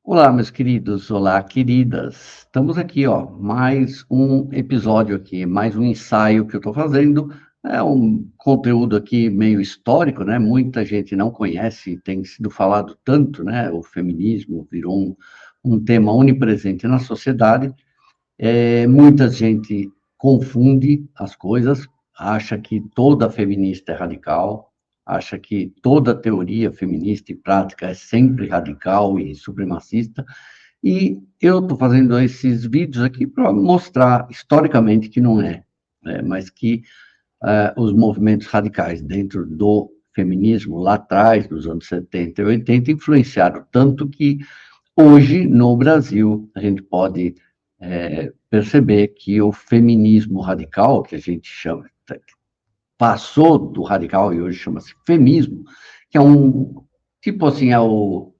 Olá, meus queridos, olá, queridas. Estamos aqui, ó, mais um episódio aqui, mais um ensaio que eu estou fazendo. É um conteúdo aqui meio histórico, né? Muita gente não conhece, tem sido falado tanto, né? O feminismo virou um tema onipresente na sociedade. Muita gente confunde as coisas, acha que toda feminista é radical, acha que toda teoria feminista e prática é sempre radical e supremacista, e eu estou fazendo esses vídeos aqui para mostrar historicamente que não é, né, mas que os movimentos radicais dentro do feminismo, lá atrás, nos anos 70 e 80, influenciaram tanto que hoje, no Brasil, a gente pode perceber que o feminismo radical, que a gente chama, passou do radical e hoje chama-se femismo, que é tipo assim, o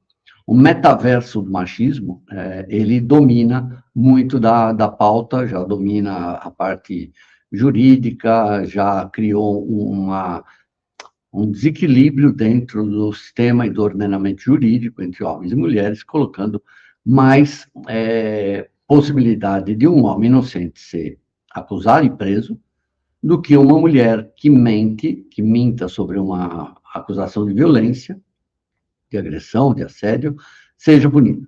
metaverso do machismo, ele domina muito da pauta, já domina a parte jurídica, já criou um desequilíbrio dentro do sistema e do ordenamento jurídico entre homens e mulheres, colocando mais possibilidade de um homem inocente ser acusado e preso do que uma mulher que minta sobre uma acusação de violência, de agressão, de assédio, seja punida.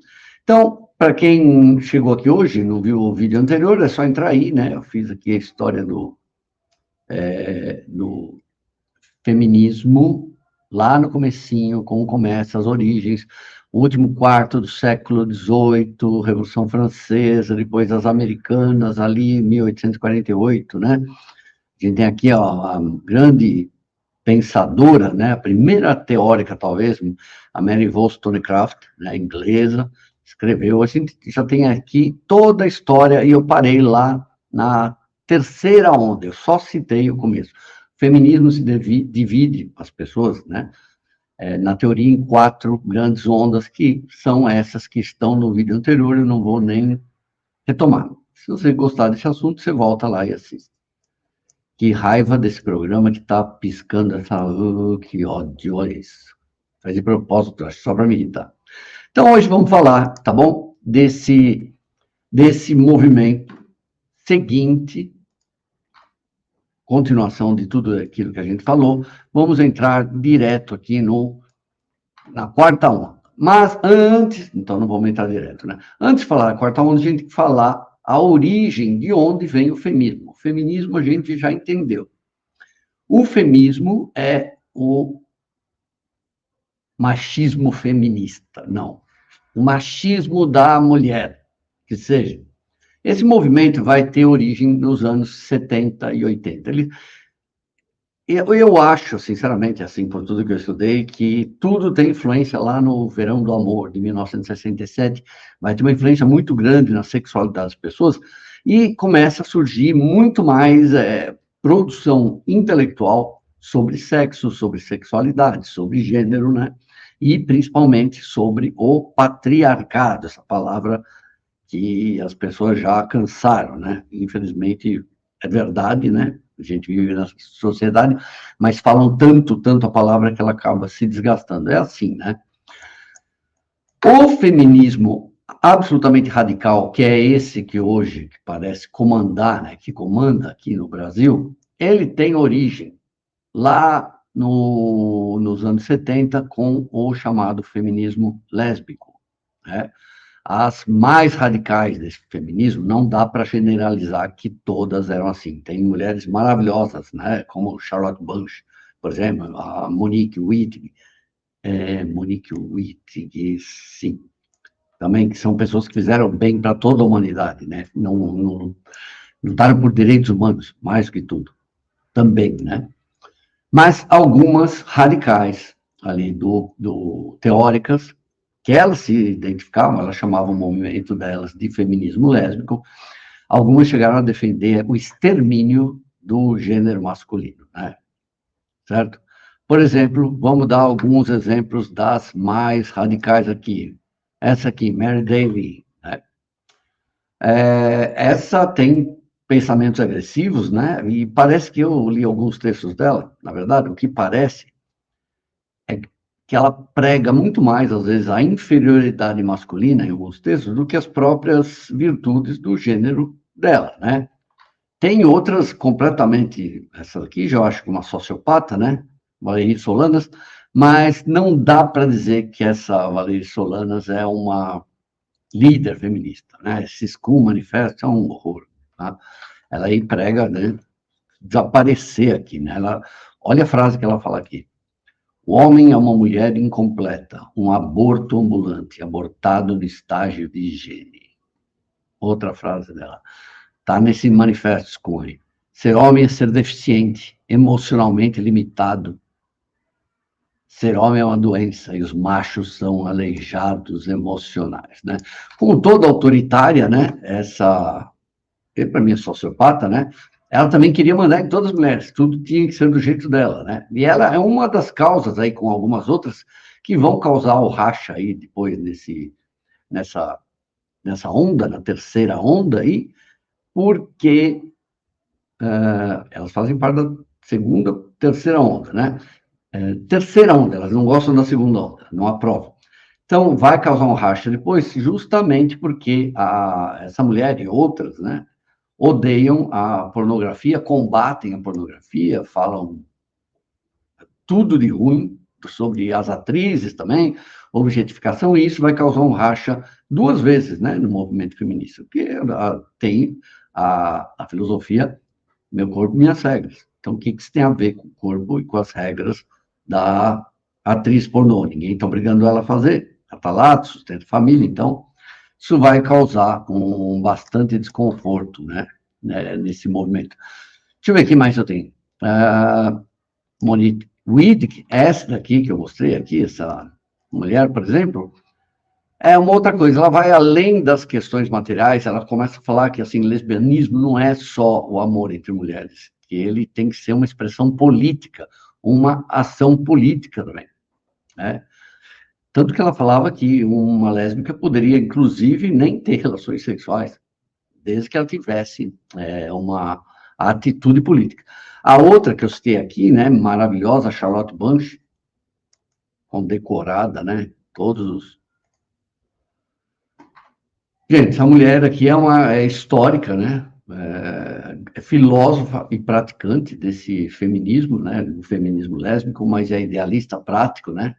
Então, para quem chegou aqui hoje, não viu o vídeo anterior, é só entrar aí, né? Eu fiz aqui a história do feminismo lá no comecinho, como começa as origens, o último quarto do século XVIII, Revolução Francesa, depois as americanas, ali 1848, né? A gente tem aqui ó, a grande pensadora, né? A primeira teórica, talvez, a Mary Wollstonecraft, né? Inglesa, escreveu. A gente já tem aqui toda a história, e eu parei lá na terceira onda, eu só citei o começo. O feminismo se divide, as pessoas, né? Na teoria, em quatro grandes ondas, que são essas que estão no vídeo anterior, eu não vou nem retomar. Se você gostar desse assunto, você volta lá e assiste. Que raiva desse programa que está piscando essa... que ódio, olha isso. Faz de propósito, acho, só para me irritar. Então, hoje vamos falar, tá bom? Desse movimento seguinte, continuação de tudo aquilo que a gente falou, vamos entrar direto aqui na quarta onda. Mas antes, então não vamos entrar direto, né? Antes de falar da quarta onda, a gente tem que falar a origem de onde vem o feminismo. O feminismo a gente já entendeu. O feminismo é o machismo feminista, não. O machismo da mulher, que seja. Esse movimento vai ter origem nos anos 70 e 80. Eu acho, sinceramente, assim, por tudo que eu estudei, que tudo tem influência lá no Verão do Amor, de 1967, vai ter uma influência muito grande na sexualidade das pessoas, e começa a surgir muito mais produção intelectual sobre sexo, sobre sexualidade, sobre gênero, né? E principalmente sobre o patriarcado, essa palavra que as pessoas já cansaram, né? Infelizmente, é verdade, né? A gente vive na sociedade, mas falam tanto a palavra que ela acaba se desgastando. É assim, né? O feminismo absolutamente radical, que é esse que hoje que parece comandar, né? Que comanda aqui no Brasil, ele tem origem lá nos anos 70 com o chamado feminismo lésbico, né? As mais radicais desse feminismo, não dá para generalizar que todas eram assim. Tem mulheres maravilhosas, né? Como Charlotte Bush, por exemplo, a Monique Wittig, sim, também que são pessoas que fizeram bem para toda a humanidade, né? Não lutaram por direitos humanos, mais que tudo, também, né? Mas algumas radicais ali teóricas, que elas se identificavam, elas chamavam o movimento delas de feminismo lésbico, algumas chegaram a defender o extermínio do gênero masculino, né? Certo? Por exemplo, vamos dar alguns exemplos das mais radicais aqui. Essa aqui, Mary Daly, né? Essa tem pensamentos agressivos, né? E parece que eu li alguns textos dela, na verdade, o que parece que ela prega muito mais, às vezes, a inferioridade masculina em alguns textos do que as próprias virtudes do gênero dela, né? Tem outras completamente, essa aqui já eu acho que uma sociopata, né? Valerie Solanas, mas não dá para dizer que essa Valerie Solanas é uma líder feminista, né? Esse School Manifesto é um horror, tá? Ela aí prega, né, desaparecer aqui, né? Ela, olha a frase que ela fala aqui. O homem é uma mulher incompleta, um aborto ambulante, abortado no estágio de higiene. Outra frase dela. Está nesse manifesto School. Ser homem é ser deficiente, emocionalmente limitado. Ser homem é uma doença e os machos são aleijados emocionais, né? Como toda autoritária, né? Essa, para mim é sociopata, né? Ela também queria mandar em todas as mulheres, tudo tinha que ser do jeito dela, né? E ela é uma das causas aí, com algumas outras, que vão causar o racha aí depois nessa, nessa onda, na terceira onda aí, porque elas fazem parte da segunda, terceira onda, né? Terceira onda, elas não gostam da segunda onda, não aprovam. Então, vai causar um racha depois, justamente porque essa mulher e outras, né, odeiam a pornografia, combatem a pornografia, falam tudo de ruim sobre as atrizes também, objetificação, e isso vai causar um racha duas vezes, né, no movimento feminista, porque tem a filosofia meu corpo, minhas regras. Então, o que isso tem a ver com o corpo e com as regras da atriz pornô? Ninguém está obrigando ela a fazer. Ela está lá, sustenta família, então isso vai causar bastante desconforto, né, nesse movimento. Deixa eu ver o que mais eu tenho. Monique Wiedt, essa daqui que eu mostrei aqui, essa mulher, por exemplo, é uma outra coisa, ela vai além das questões materiais, ela começa a falar que, assim, lesbianismo não é só o amor entre mulheres, que ele tem que ser uma expressão política, uma ação política também, né? Tanto que ela falava que uma lésbica poderia, inclusive, nem ter relações sexuais, desde que ela tivesse uma atitude política. A outra que eu citei aqui, né, maravilhosa, Charlotte Bunch, condecorada, né, todos os... Gente, essa mulher aqui é histórica, né, é filósofa e praticante desse feminismo, né, do feminismo lésbico, mas é idealista prático, né,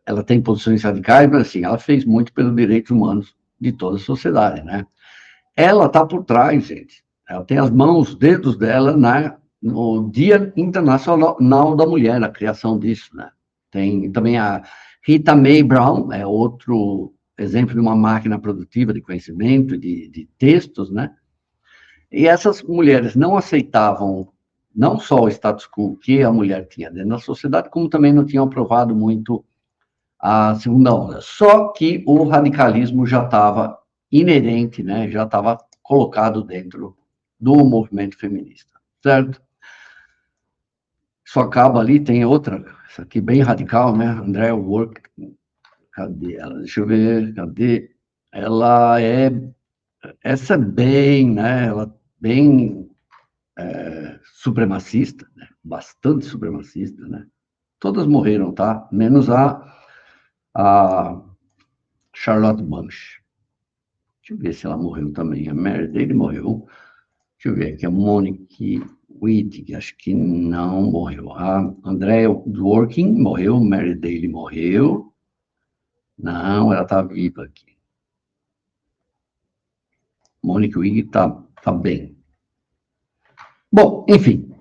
ela tem posições radicais, mas assim, ela fez muito pelos direitos humanos de toda a sociedade, né. Ela está por trás, gente. Ela tem as mãos, os dedos dela no Dia Internacional da Mulher, na criação disso, né? Tem também a Rita Mae Brown, é outro exemplo de uma máquina produtiva de conhecimento, de textos, né? E essas mulheres não aceitavam não só o status quo que a mulher tinha dentro da sociedade, como também não tinham aprovado muito a segunda onda. Só que o radicalismo já estava inerente, né? Já estava colocado dentro do movimento feminista, certo? Isso acaba ali, tem outra, essa aqui bem radical, né? Andrea Work, cadê ela? Deixa eu ver, cadê? Ela essa é bem, né? Ela bem supremacista, né? Bastante supremacista, né? Todas morreram, tá? Menos a Charlotte Bunch. Deixa eu ver se ela morreu também. A Mary Daly morreu. Deixa eu ver aqui. A Monique Wittig, acho que não morreu. A Andrea Dworkin morreu. Mary Daly morreu. Não, ela está viva aqui. Monique Wittig tá bem. Bom, enfim.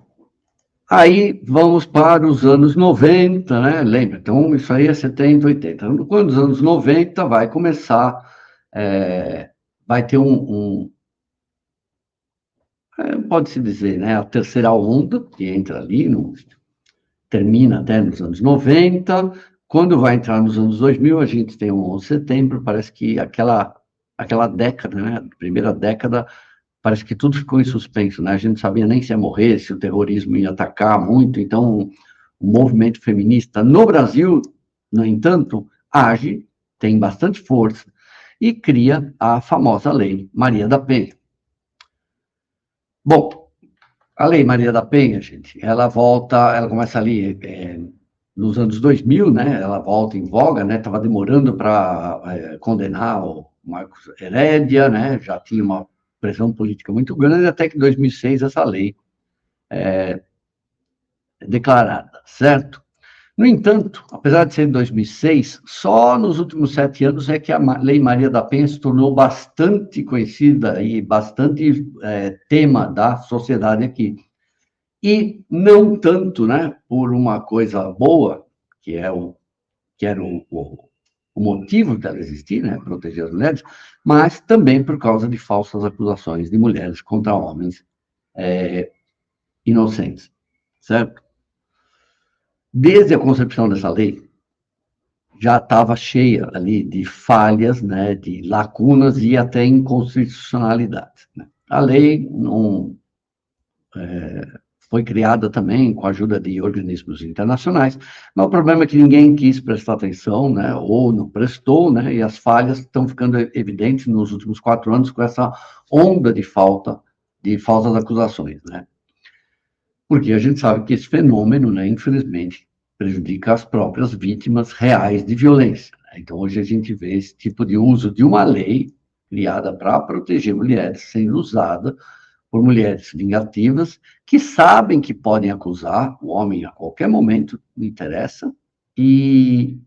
Aí vamos para os anos 90, né? Lembra? Então, isso aí é 70, 80. Quando os anos 90 vai começar, vai ter pode-se dizer, né, a terceira onda, que entra ali, termina até nos anos 90. Quando vai entrar nos anos 2000, a gente tem o 11 de setembro, parece que aquela década, né, a primeira década, parece que tudo ficou em suspenso, né? A gente não sabia nem se ia morrer, se o terrorismo ia atacar muito, então o movimento feminista no Brasil, no entanto, age, tem bastante força e cria a famosa Lei Maria da Penha. Bom, a Lei Maria da Penha, gente, ela começa ali nos anos 2000, né, ela volta em voga, né, estava demorando para condenar o Marcos Herédia, né, já tinha uma pressão política muito grande, até que em 2006 essa lei é declarada, certo? No entanto, apesar de ser em 2006, só nos últimos 7 anos é que a Lei Maria da Penha se tornou bastante conhecida e bastante tema da sociedade aqui. E não tanto, né, por uma coisa boa, que é que era o motivo dela existir, né, proteger as mulheres, mas também por causa de falsas acusações de mulheres contra homens inocentes, certo? Desde a concepção dessa lei, já estava cheia ali de falhas, né, de lacunas e até inconstitucionalidades. Né? A lei não foi criada também com a ajuda de organismos internacionais, mas o problema é que ninguém quis prestar atenção, né, ou não prestou, né, e as falhas estão ficando evidentes nos últimos 4 anos com essa onda de falsas acusações, né? Porque a gente sabe que esse fenômeno, né, infelizmente, prejudica as próprias vítimas reais de violência. Né? Então, hoje a gente vê esse tipo de uso de uma lei criada para proteger mulheres sendo usada por mulheres vingativas que sabem que podem acusar o homem a qualquer momento, não interessa, e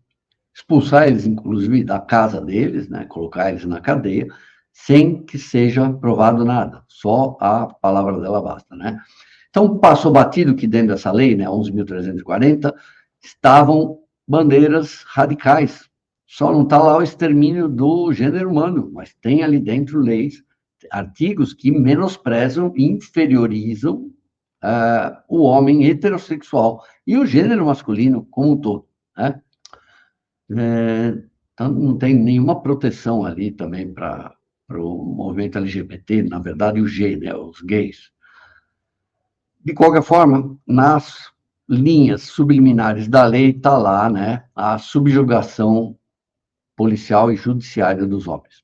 expulsar eles, inclusive, da casa deles, né, colocar eles na cadeia, sem que seja provado nada, só a palavra dela basta, né? Então, passou batido que dentro dessa lei, né, 11.340, estavam bandeiras radicais. Só não está lá o extermínio do gênero humano, mas tem ali dentro leis, artigos que menosprezam e inferiorizam o homem heterossexual e o gênero masculino como um todo. Né? Então, não tem nenhuma proteção ali também para o movimento LGBT, na verdade, o G, né, os gays. De qualquer forma, nas linhas subliminares da lei está lá, né, a subjugação policial e judiciária dos homens,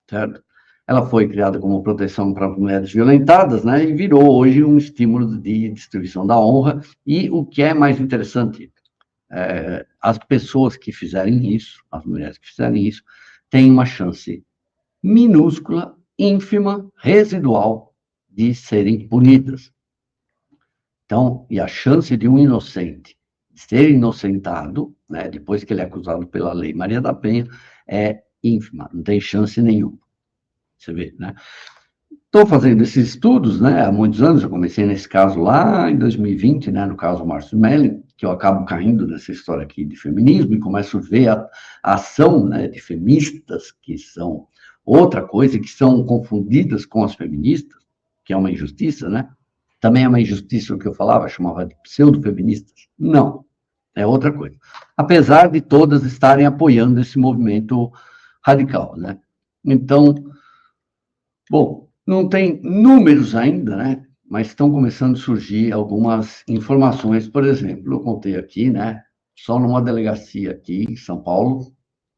certo? Ela foi criada como proteção para mulheres violentadas, né, e virou hoje um estímulo de distribuição da honra. E o que é mais interessante, as pessoas que fizerem isso, as mulheres que fizerem isso, têm uma chance minúscula, ínfima, residual de serem punidas. Então, e a chance de um inocente ser inocentado, né, depois que ele é acusado pela Lei Maria da Penha, é ínfima, não tem chance nenhuma. Você vê, né? Estou fazendo esses estudos, né, há muitos anos, eu comecei nesse caso lá em 2020, né, no caso Márcio Melling, que eu acabo caindo nessa história aqui de feminismo e começo a ver a ação, né, de feministas, que são outra coisa, que são confundidas com as feministas, que é uma injustiça, né? Também é uma injustiça o que eu falava, chamava de pseudo-feministas. Não, é outra coisa. Apesar de todas estarem apoiando esse movimento radical, né? Então, bom, não tem números ainda, né? Mas estão começando a surgir algumas informações. Por exemplo, eu contei aqui, né? Só numa delegacia aqui em São Paulo,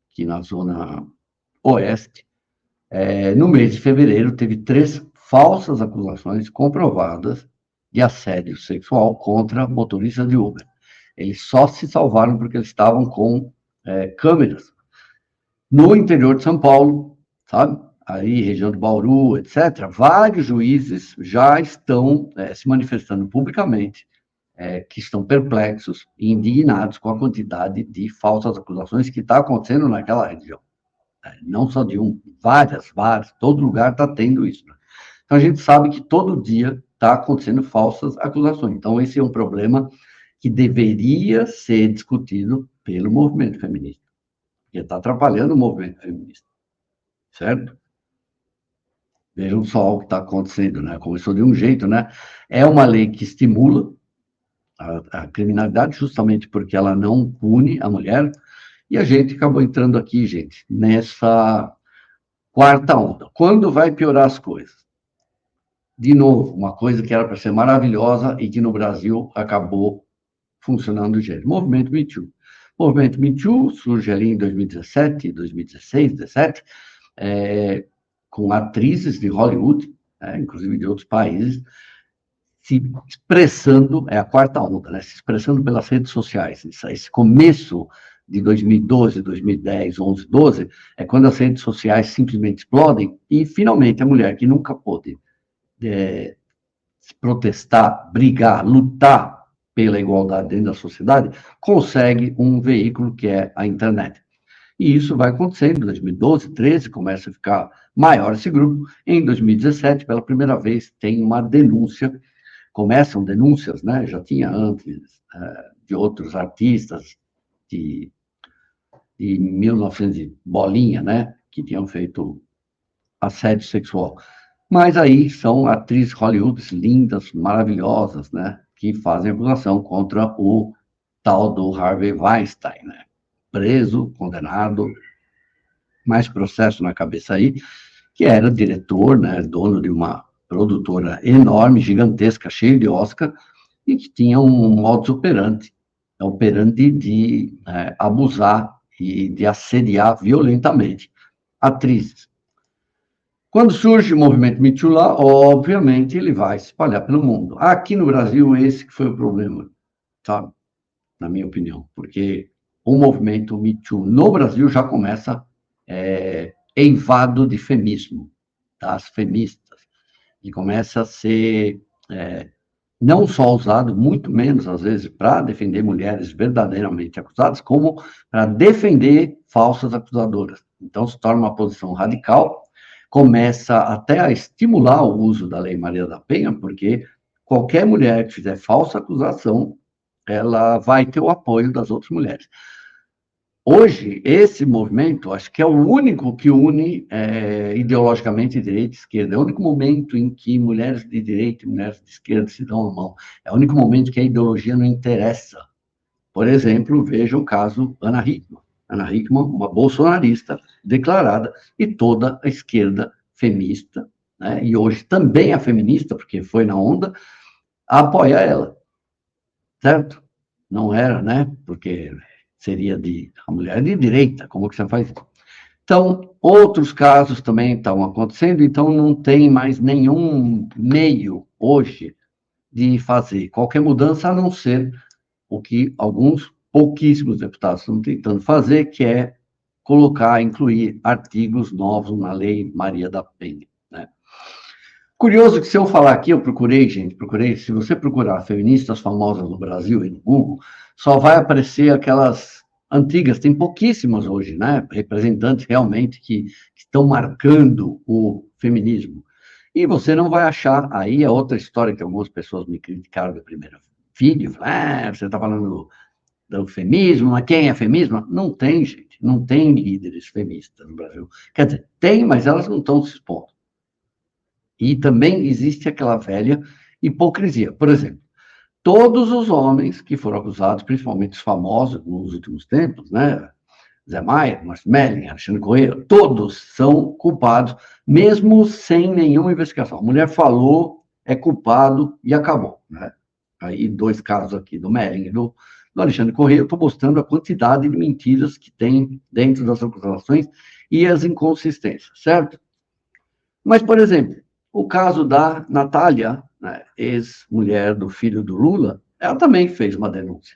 aqui na zona oeste, no mês de fevereiro, teve 3 falsas acusações comprovadas de assédio sexual contra motoristas de Uber. Eles só se salvaram porque eles estavam com câmeras no interior de São Paulo, sabe? Aí, região de Bauru, etc. Vários juízes já estão se manifestando publicamente, que estão perplexos e indignados com a quantidade de falsas acusações que está acontecendo naquela região. Não só de um, várias, todo lugar está tendo isso. Né? Então, a gente sabe que todo dia está acontecendo falsas acusações. Então, esse é um problema que deveria ser discutido pelo movimento feminista, porque está atrapalhando o movimento feminista, certo? Vejam só o que está acontecendo, né? Começou de um jeito, né? É uma lei que estimula a criminalidade justamente porque ela não pune a mulher, e a gente acabou entrando aqui, gente, nessa quarta onda. Quando vai piorar as coisas? De novo, uma coisa que era para ser maravilhosa e que no Brasil acabou funcionando do jeito. Movimento Me Too. O movimento Me Too surge ali em 2017, 2016, 2017, com atrizes de Hollywood, inclusive de outros países, se expressando, é a quarta onda, né? Se expressando pelas redes sociais. Esse começo de 2012, 2010, 11, 12, é quando as redes sociais simplesmente explodem e, finalmente, a mulher que nunca pôde protestar, brigar, lutar pela igualdade dentro da sociedade, consegue um veículo que é a internet. E isso vai acontecendo em 2012, 13, começa a ficar maior esse grupo. Em 2017, pela primeira vez, tem uma denúncia, começam denúncias, né? Já tinha antes de outros artistas de 1900 bolinha, né? Que tinham feito assédio sexual. Mas aí são atrizes Hollywood lindas, maravilhosas, né? Que fazem acusação contra o tal do Harvey Weinstein, né? Preso, condenado, mais processo na cabeça aí, que era diretor, né? Dono de uma produtora enorme, gigantesca, cheia de Oscar, e que tinha um modus operandi de abusar e de assediar violentamente atrizes. Quando surge o movimento Me Too lá, obviamente ele vai se espalhar pelo mundo. Aqui no Brasil, esse que foi o problema, sabe? Na minha opinião, porque o movimento Me Too no Brasil já começa eivado de feminismo, das feministas, e começa a ser não só usado, muito menos às vezes, para defender mulheres verdadeiramente acusadas, como para defender falsas acusadoras. Então se torna uma posição radical, começa até a estimular o uso da Lei Maria da Penha, porque qualquer mulher que fizer falsa acusação, ela vai ter o apoio das outras mulheres. Hoje, esse movimento, acho que é o único que une ideologicamente direita e esquerda. É o único momento em que mulheres de direita e mulheres de esquerda se dão a mão. É o único momento que a ideologia não interessa. Por exemplo, veja o caso Ana Hickman. Ana Hickman, uma bolsonarista declarada, e toda a esquerda feminista, né, e hoje também a feminista, porque foi na onda, apoia ela, certo? Não era, né? Porque seria a mulher de direita, como que você faz isso? Então, outros casos também estão acontecendo, então não tem mais nenhum meio hoje de fazer qualquer mudança, a não ser o que alguns pouquíssimos deputados estão tentando fazer, que é incluir artigos novos na Lei Maria da Penha, né? Curioso que se eu falar aqui, eu procurei, se você procurar feministas famosas no Brasil e no Google, só vai aparecer aquelas antigas, tem pouquíssimas hoje, né? Representantes realmente que estão marcando o feminismo. E você não vai achar, aí é outra história que algumas pessoas me criticaram no primeiro vídeo, você está falando do feminismo, mas quem é feminismo? Não tem, gente, não tem líderes feministas no Brasil. Quer dizer, tem, mas elas não estão se expondo. E também existe aquela velha hipocrisia. Por exemplo, todos os homens que foram acusados, principalmente os famosos nos últimos tempos, né? Zé Maia, Márcio Melling, Alexandre Corrêa, todos são culpados, mesmo sem nenhuma investigação. A mulher falou, é culpado e acabou, né? Aí, dois casos aqui, do Melling e do Alexandre Corrêa, eu estou mostrando a quantidade de mentiras que tem dentro das acusações e as inconsistências, certo? Mas, por exemplo, o caso da Natália, né, ex-mulher do filho do Lula, ela também fez uma denúncia,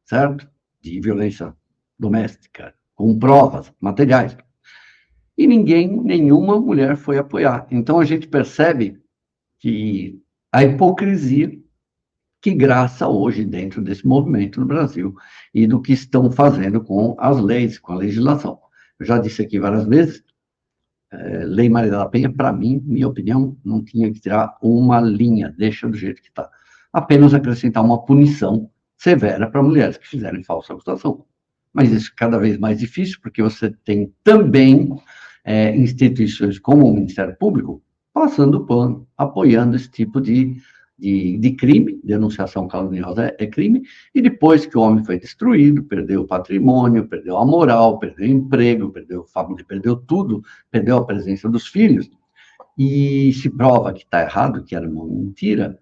certo? De violência doméstica, com provas materiais. E nenhuma mulher foi apoiar. Então a gente percebe que a hipocrisia que graça hoje dentro desse movimento no Brasil e do que estão fazendo com as leis, com a legislação. Eu já disse aqui várias vezes, Lei Maria da Penha, para mim, minha opinião, não tinha que tirar uma linha, deixa do jeito que está. Apenas acrescentar uma punição severa para mulheres que fizerem falsa acusação. Mas isso é cada vez mais difícil, porque você tem também instituições como o Ministério Público passando pano, apoiando esse tipo de crime, denunciação caluniosa é crime, e depois que o homem foi destruído, perdeu o patrimônio, perdeu a moral, perdeu o emprego, perdeu a família, perdeu tudo, perdeu a presença dos filhos, e se prova que está errado, que era uma mentira,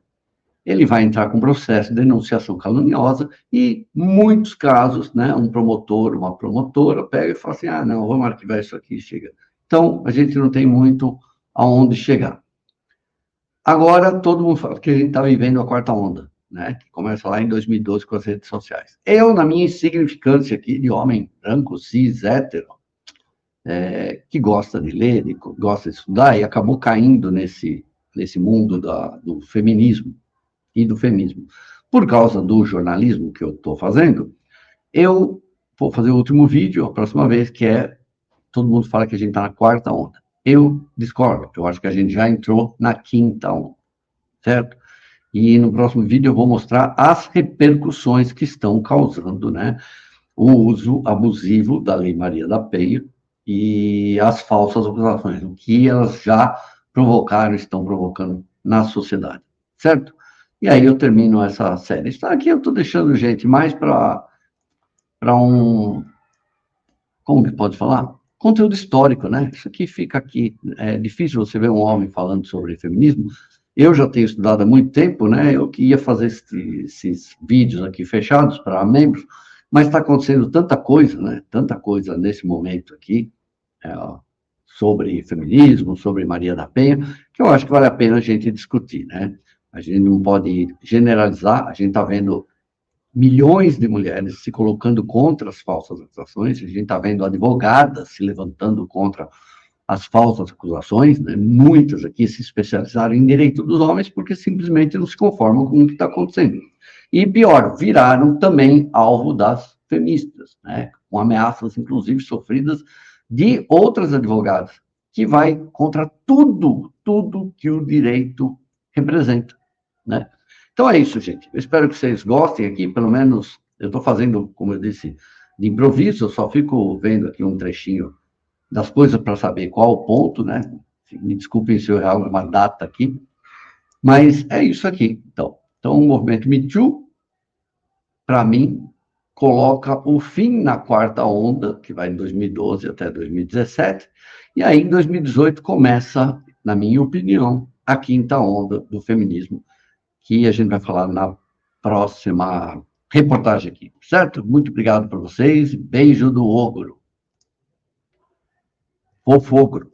ele vai entrar com processo de denunciação caluniosa e muitos casos, né, um promotor, uma promotora pega e fala assim, não, vamos arquivar isso aqui, chega. Então, a gente não tem muito aonde chegar. Agora, todo mundo fala que a gente está vivendo a quarta onda, né? Que começa lá em 2012 com as redes sociais. Eu, na minha insignificância aqui de homem branco, cis, hétero, que gosta de ler, gosta de estudar, e acabou caindo nesse mundo do feminismo e do feminismo. Por causa do jornalismo que eu estou fazendo, eu vou fazer o último vídeo, a próxima vez, que é, todo mundo fala que a gente está na quarta onda. Eu discordo, eu acho que a gente já entrou na quinta onda, certo? E no próximo vídeo eu vou mostrar as repercussões que estão causando, né, o uso abusivo da Lei Maria da Penha e as falsas acusações, o que elas já provocaram, estão provocando na sociedade, certo? E aí eu termino essa série. Está aqui, eu estou deixando, gente, mais para um, como que pode falar? Conteúdo histórico, né? Isso aqui fica aqui. É difícil você ver um homem falando sobre feminismo. Eu já tenho estudado há muito tempo, né? Eu que ia fazer esses vídeos aqui fechados para membros, mas está acontecendo tanta coisa, né? Tanta coisa nesse momento aqui, é, sobre feminismo, sobre Maria da Penha, que eu acho que vale a pena a gente discutir, né? A gente não pode generalizar, a gente está vendo milhões de mulheres se colocando contra as falsas acusações, a gente está vendo advogadas se levantando contra as falsas acusações, né? Muitas aqui se especializaram em direito dos homens porque simplesmente não se conformam com o que está acontecendo. E pior, viraram também alvo das feministas, né? Com ameaças, inclusive, sofridas de outras advogadas, que vai contra tudo que o direito representa, né? Então é isso, gente. Eu espero que vocês gostem aqui, pelo menos eu estou fazendo, como eu disse, de improviso, eu só fico vendo aqui um trechinho das coisas para saber qual o ponto, né? Me desculpem se eu errar uma data aqui, mas é isso aqui. Então o movimento Me Too, para mim, coloca o fim na quarta onda, que vai de 2012 até 2017, e aí em 2018 começa, na minha opinião, a quinta onda do feminismo, que a gente vai falar na próxima reportagem aqui, certo? Muito obrigado por vocês, beijo do ogro. Fofo ogro.